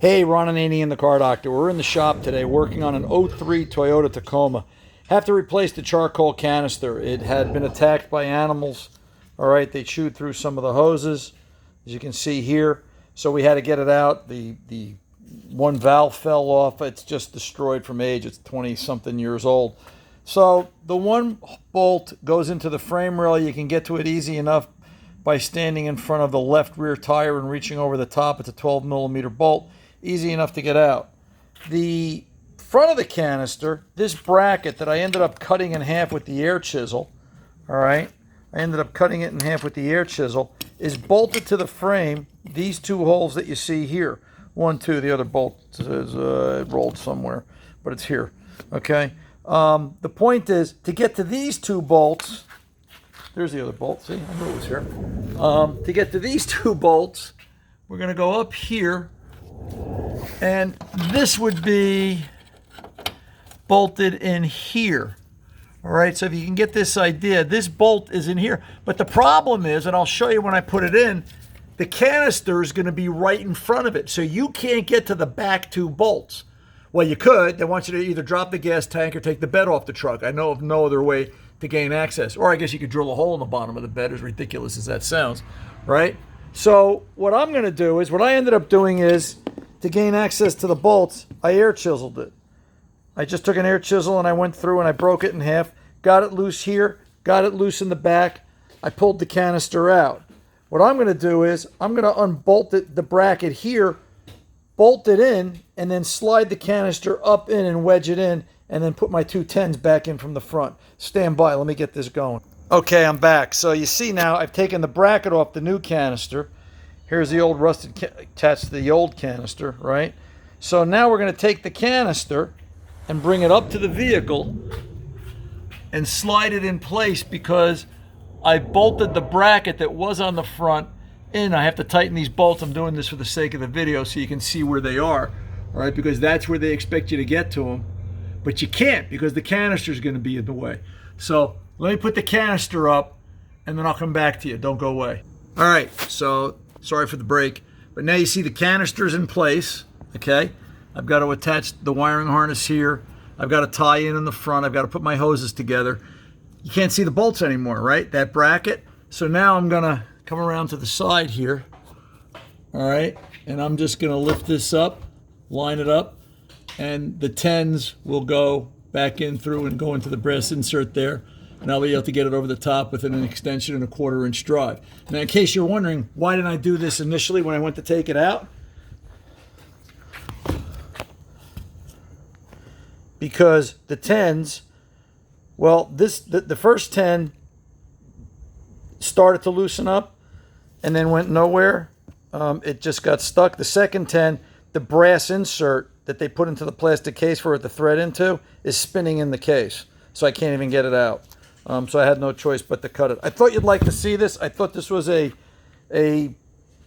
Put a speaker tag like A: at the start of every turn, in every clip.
A: Hey, Ron and Ananian The Car Doctor. We're in the shop today working on an '03 Toyota Tacoma. Have to replace the charcoal canister. It had been attacked by animals. All right, they chewed through some of the hoses, as you can see here. So we had to get it out. The one valve fell off. It's just destroyed from age. It's 20-something years old. So the one bolt goes into the frame rail. You can get to it easy enough by standing in front of the left rear tire and reaching over the top. It's a 12-millimeter bolt. Easy enough to get out. The front of the canister, this bracket that I ended up cutting in half with the air chisel, all right, I ended up cutting it in half with the air chisel, is bolted to the frame, these two holes that you see here. One, two, the other bolt is rolled somewhere, but it's here, okay? The point is, to get to these two bolts, there's the other bolt, see, I knew it was here. To get to these two bolts, we're gonna go up here, and this would be bolted in here. All right, so if you can get this idea, this bolt is in here. But the problem is, and I'll show you when I put it in, the canister is going to be right in front of it. So you can't get to the back two bolts. Well, you could. They want you to either drop the gas tank or take the bed off the truck. I know of no other way to gain access. Or I guess you could drill a hole in the bottom of the bed, as ridiculous as that sounds, right? So what I'm going to do is, what I ended up doing is, to gain access to the bolts, I air chiseled it. I just took an air chisel and I went through and I broke it in half, got it loose here, got it loose in the back. I pulled the canister out. What I'm going to do is, I'm going to unbolt the bracket here, bolt it in, and then slide the canister up in and wedge it in, and then put my two 10s back in from the front. Stand by, let me get this going. Okay, I'm back. So you see now, I've taken the bracket off the new canister. Here's the old rusted attached to the old canister, right? So now we're going to take the canister and bring it up to the vehicle and slide it in place, because I bolted the bracket that was on the front in. I have to tighten these bolts. I'm doing this for the sake of the video so you can see where they are, all right? Because that's where they expect you to get to them. But you can't, because the canister is going to be in the way. So let me put the canister up and then I'll come back to you. Don't go away. All right, so sorry for the break, but now you see the canister's in place, okay? I've got to attach the wiring harness here. I've got to tie in the front. I've got to put my hoses together. You can't see the bolts anymore, right? That bracket. So now I'm going to come around to the side here, all right? And I'm just going to lift this up, line it up, and the 10s will go back in through and go into the brass insert there. And I'll be able to get it over the top with an extension and a 1/4-inch drive. Now, in case you're wondering, why didn't I do this initially when I went to take it out? Because the 10s, well, the first 10 started to loosen up and then went nowhere. It just got stuck. The second 10, the brass insert that they put into the plastic case for it to thread into, is spinning in the case. So I can't even get it out. So I had no choice but to cut it. I thought you'd like to see this. I thought this was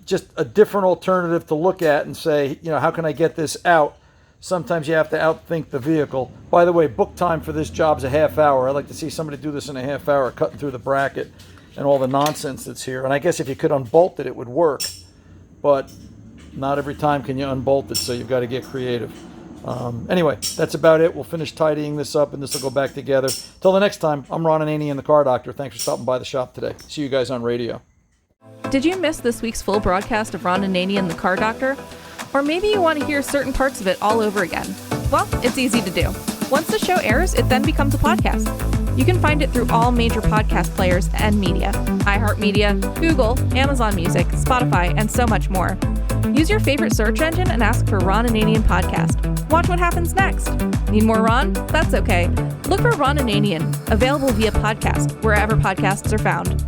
A: just a different alternative to look at and say, you know, how can I get this out? Sometimes you have to outthink the vehicle. By the way, book time for this job's a half hour. I'd like to see somebody do this in a half hour, cutting through the bracket and all the nonsense that's here. And I guess if you could unbolt it, it would work. But not every time can you unbolt it, so you've got to get creative. Anyway, that's about it. We'll finish tidying this up and this will go back together. Till the next time, I'm Ron and Ananian The Car Doctor. Thanks for stopping by the shop today. See you guys on radio.
B: Did you miss this week's full broadcast of Ron and Ananian The Car Doctor? Or maybe you want to hear certain parts of it all over again. Well, it's easy to do. Once the show airs, it then becomes a podcast. You can find it through all major podcast players and media: iHeartMedia, Google, Amazon Music, Spotify, and so much more. Use your favorite search engine and ask for Ron and Ananian Podcast. Watch what happens next. Need more Ron? That's okay. Look for Ron and Ananian, available via podcast, wherever podcasts are found.